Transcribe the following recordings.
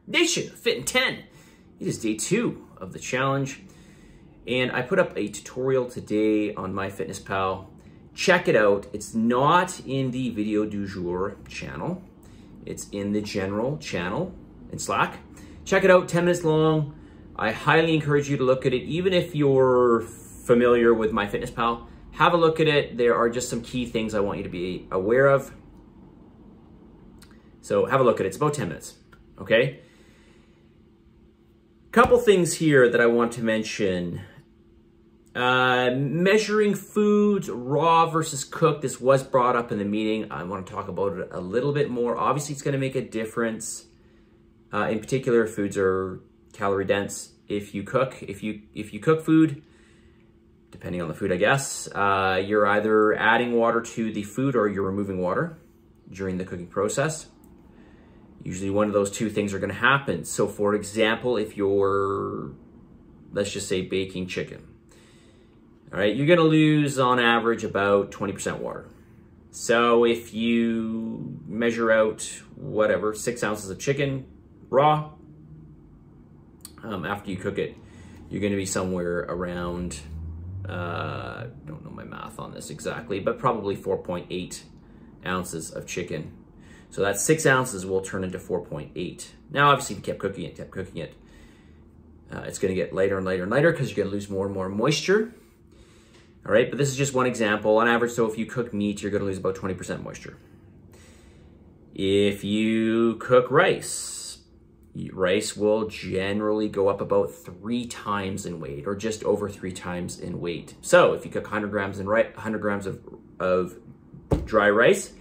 Nation of Fitin10. It is day 2 of the challenge, and I put up a tutorial today on MyFitnessPal. Check it out. It's not in the video du jour channel. It's in the general channel in Slack. Check it out, 10 minutes long. I highly encourage you to look at it, even if you're familiar with MyFitnessPal. Have a look at it. There are just some key things I want you to be aware of. So have a look at it. It's about 10 minutes, okay? Couple things here that I want to mention. Measuring foods, raw versus cooked. This was brought up in the meeting. I want to talk about it a little bit more. Obviously, it's going to make a difference. In particular, foods are calorie dense. If you cook food, depending on the food, I guess, you're either adding water to the food or you're removing water during the cooking process. Usually one of those two things are going to happen. So for example, if you're, let's just say, baking chicken, all right, you're going to lose on average about 20% water. So if you measure out whatever, 6 ounces of chicken raw, after you cook it, you're going to be somewhere around, I don't know my math on this exactly, but probably 4.8 ounces of chicken. So that 6 ounces will turn into 4.8. Now, obviously, if you kept cooking it, it's going to get lighter and lighter and lighter because you're going to lose more and more moisture. All right, but this is just one example. On average, so if you cook meat, you're going to lose about 20% moisture. If you cook rice, rice will generally go up about 3 times in weight, or just over 3 times in weight. So if you cook 100 grams of dry rice,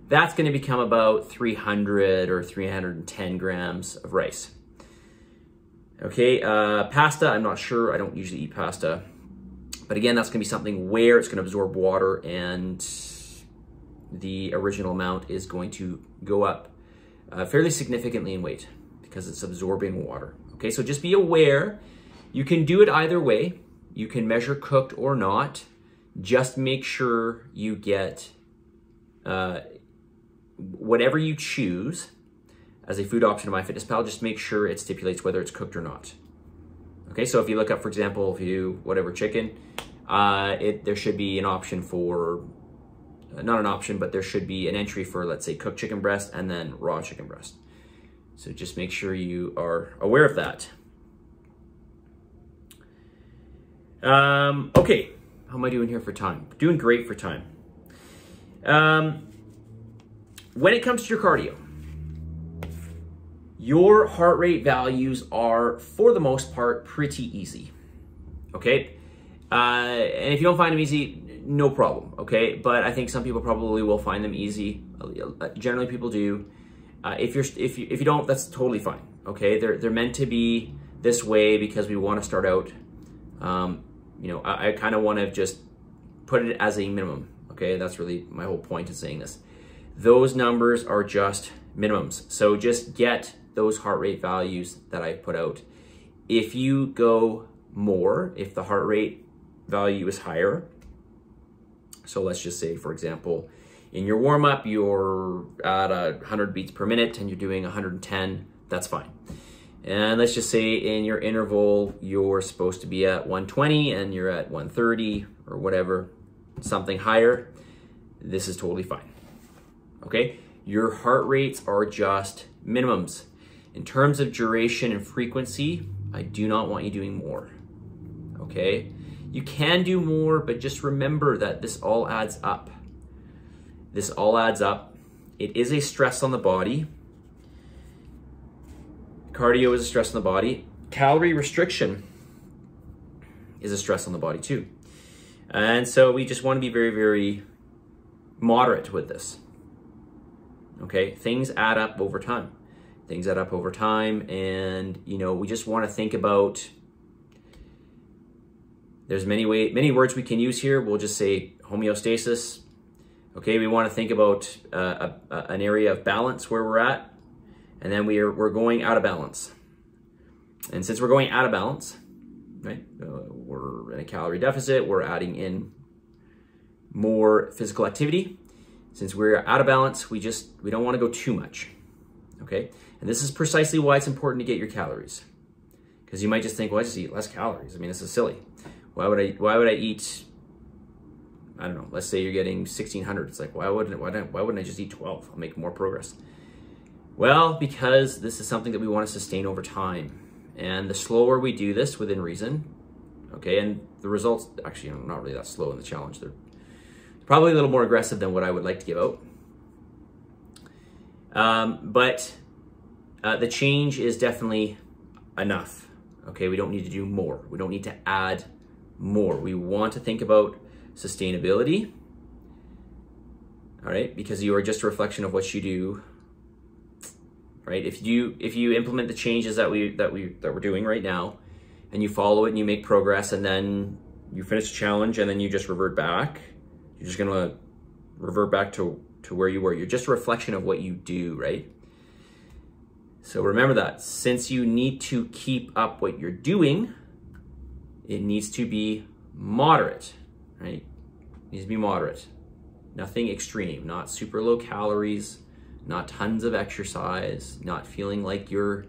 that's going to become about 300 or 310 grams of rice. Okay, pasta, I'm not sure. I don't usually eat pasta. But again, that's going to be something where it's going to absorb water and the original amount is going to go up fairly significantly in weight because it's absorbing water. Okay, so just be aware. You can do it either way. You can measure cooked or not. Just make sure you get whatever you choose as a food option in MyFitnessPal, just make sure it stipulates whether it's cooked or not. Okay, so if you look up, for example, if you whatever chicken, there should be an option for, not an option, but there should be an entry for, let's say, cooked chicken breast and then raw chicken breast. So just make sure you are aware of that. Okay, how am I doing here for time? Doing great for time. When it comes to your cardio, your heart rate values are, for the most part, pretty easy, okay? And if you don't find them easy, no problem, okay? But I think some people probably will find them easy. Generally, people do. If you don't, that's totally fine, okay? They're meant to be this way because we want to start out. You know, I kind of want to just put it as a minimum, okay? That's really my whole point in saying this. Those numbers are just minimums. So just get those heart rate values that I put out. If you go more, if the heart rate value is higher, so let's just say, for example, in your warm-up, you're at 100 beats per minute and you're doing 110, that's fine. And let's just say in your interval, you're supposed to be at 120 and you're at 130 or whatever, something higher, this is totally fine. Okay, your heart rates are just minimums. In terms of duration and frequency, I do not want you doing more, okay? You can do more, but just remember that this all adds up. This all adds up. It is a stress on the body. Cardio is a stress on the body. Calorie restriction is a stress on the body too. And so we just want to be very, very moderate with this. Okay, things add up over time. Things add up over time, and you know, we just want to think about, there's many words we can use here. We'll just say homeostasis. Okay, we want to think about an area of balance where we're at, and then we're going out of balance. And since we're going out of balance, right, we're in a calorie deficit, we're adding in more physical activity. Since we're out of balance, we don't want to go too much. okay? And this is precisely why it's important to get your calories. Because you might just think, well, I just eat less calories. I mean, this is silly. Why would I eat, I don't know, let's say you're getting 1,600. It's like, why wouldn't I just eat 12? I'll make more progress. Well, because this is something that we want to sustain over time. And the slower we do this within reason, okay, and the results, actually, not really that slow in the challenge. They're probably a little more aggressive than what I would like to give out. But the change is definitely enough, okay? We don't need to do more. We don't need to add more. We want to think about sustainability, all right? Because you are just a reflection of what you do, right? If you implement the changes that we're doing right now, and you follow it and you make progress, and then you finish the challenge and then you just revert back, you're just gonna revert back to where you were. You're just a reflection of what you do, right? So remember that. Since you need to keep up what you're doing, it needs to be moderate, right? It needs to be moderate. Nothing extreme, not super low calories, not tons of exercise, not feeling like you're,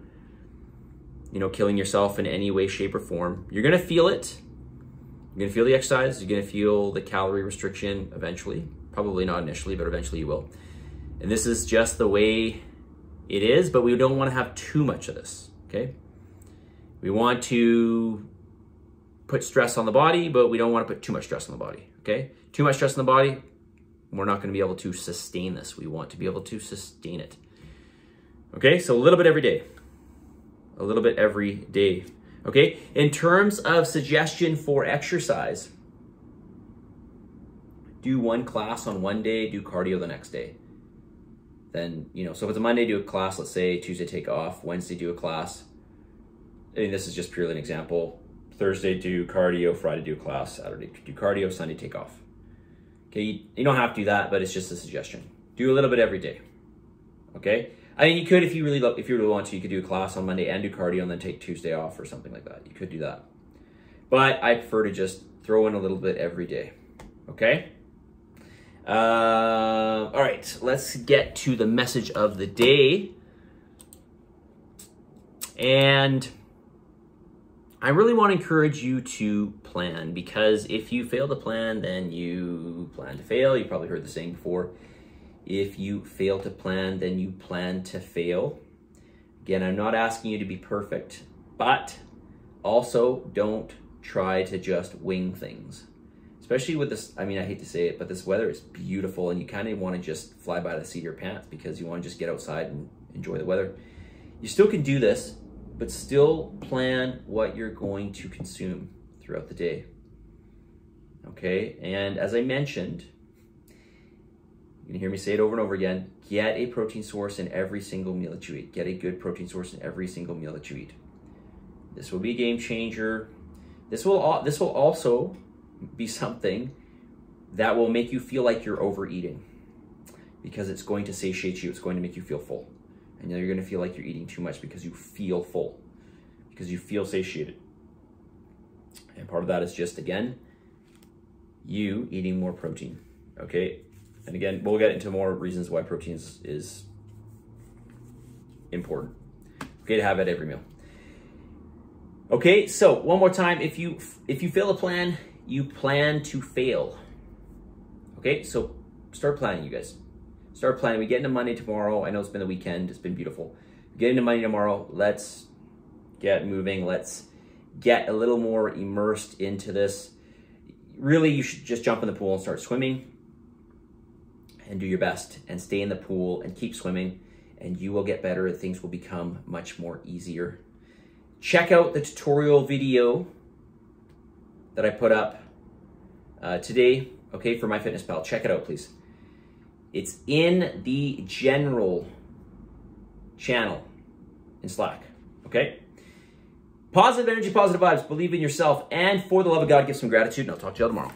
killing yourself in any way, shape, or form. You're gonna feel it. You're gonna feel the exercise. You're gonna feel the calorie restriction eventually. Probably not initially, but eventually you will. And this is just the way it is, but we don't want to have too much of this, okay? We want to put stress on the body, but we don't want to put too much stress on the body, okay? Too much stress on the body, we're not going to be able to sustain this. We want to be able to sustain it. Okay, so a little bit every day. A little bit every day, okay? In terms of suggestion for exercise, do one class on one day, do cardio the next day. Then, so if it's a Monday, do a class, let's say Tuesday, take off, Wednesday, do a class. I mean, this is just purely an example. Thursday, do cardio, Friday, do a class, Saturday, do cardio, Sunday, take off. Okay, you don't have to do that, but it's just a suggestion. Do a little bit every day, okay? I mean, you could, if you really want to, you could do a class on Monday and do cardio and then take Tuesday off or something like that. You could do that. But I prefer to just throw in a little bit every day, okay? All right, let's get to the message of the day. And I really want to encourage you to plan, because if you fail to plan, then you plan to fail. You probably heard the saying before. If you fail to plan, then you plan to fail. Again, I'm not asking you to be perfect, but also don't try to just wing things. Especially with this, I mean, I hate to say it, but this weather is beautiful and you kind of want to just fly by the seat of your pants because you want to just get outside and enjoy the weather. You still can do this, but still plan what you're going to consume throughout the day. Okay, and as I mentioned, you can hear me say it over and over again, get a protein source in every single meal that you eat. Get a good protein source in every single meal that you eat. This will be a game changer. This will also be something that will make you feel like you're overeating, because it's going to satiate you. It's going to make you feel full. And you're going to feel like you're eating too much because you feel full, because you feel satiated. And part of that is just, again, you eating more protein, okay? And again, we'll get into more reasons why protein is important, okay, to have at every meal. Okay, so one more time, if you fail a plan, you plan to fail. Okay, so start planning, you guys. Start planning. We get into Monday tomorrow. I know it's been the weekend. It's been beautiful. We get into Monday tomorrow. Let's get moving. Let's get a little more immersed into this. Really, you should just jump in the pool and start swimming and do your best and stay in the pool and keep swimming, and you will get better. Things will become much more easier. Check out the tutorial video that I put up today, okay, for MyFitnessPal. Check it out, please. It's in the general channel in Slack, okay? Positive energy, positive vibes, believe in yourself, and for the love of God, give some gratitude, and I'll talk to you all tomorrow.